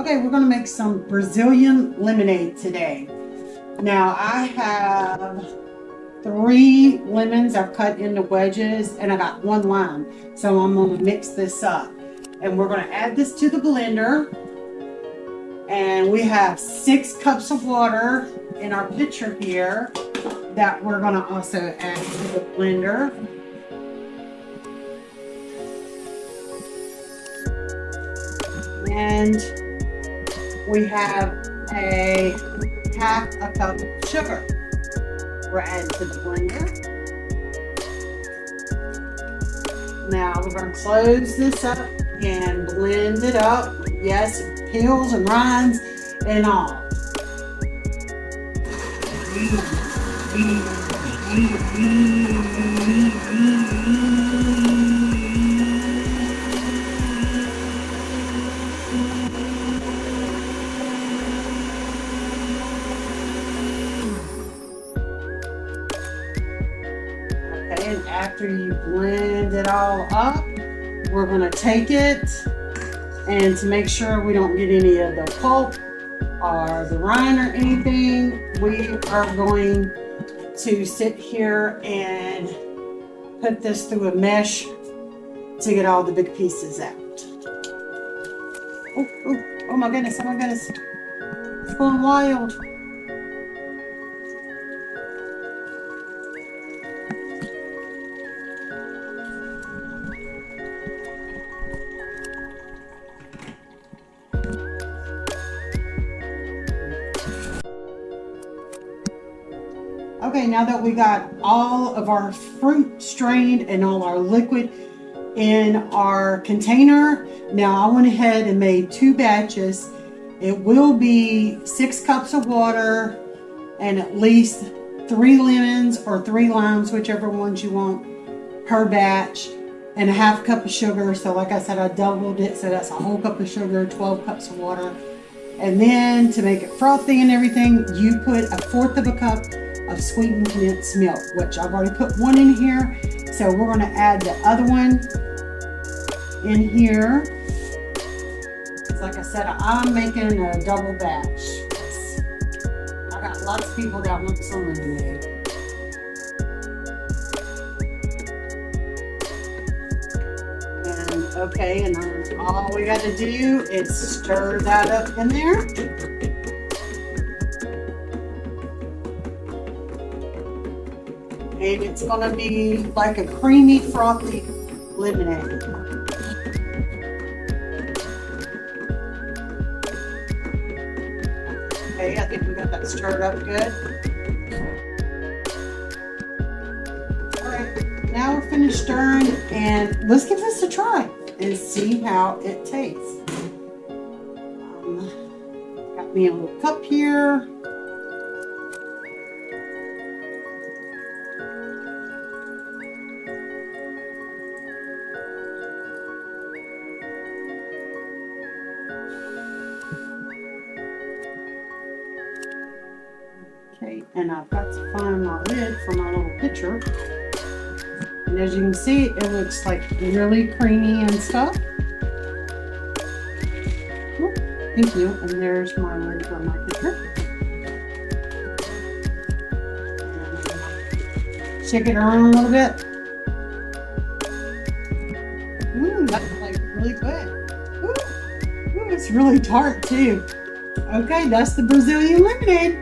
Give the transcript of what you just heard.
Okay, we're gonna make some Brazilian lemonade today. Now I have 3 lemons I've cut into wedges and I got 1 lime. So I'm gonna mix this up. And we're gonna add this to the blender. And we have 6 cups of water in our pitcher here that we're gonna also add to the blender. And we have a half a cup of sugar we're adding to the blender. Now we're going to close this up and blend it up. Yes, peels and rinds and all. And after you blend it all up, we're going to take it, and to make sure we don't get any of the pulp or the rind or anything, we are going to sit here and put this through a mesh to get all the big pieces out. Oh my goodness, oh my goodness. It's going wild. Okay, now that we got all of our fruit strained and all our liquid in our container, now I went ahead and made 2 batches. It will be 6 cups of water and at least 3 lemons or 3 limes, whichever ones you want per batch, and a half cup of sugar. So like I said, I doubled it, so that's a whole cup of sugar, 12 cups of water. And then to make it frothy and everything, you put 1/4 of a cup of sweetened condensed milk, which I've already put 1 in here. So we're going to add the other one in here. Like I said, I'm making a double batch. I got lots of people that want some lemonade. And okay, and then all we got to do is stir that up in there. And it's going to be like a creamy, frothy lemonade. Okay, I think we got that stirred up good. Alright, now we're finished stirring, and let's give this a try and see how it tastes. Got me a little cup here. Okay, and I've got to find my lid for my little pitcher. And as you can see, it looks like really creamy and stuff. Oh, thank you. And there's my lid for my pitcher. Shake it around a little bit. That's like really good. Ooh, it's really tart too. Okay, that's the Brazilian lemonade.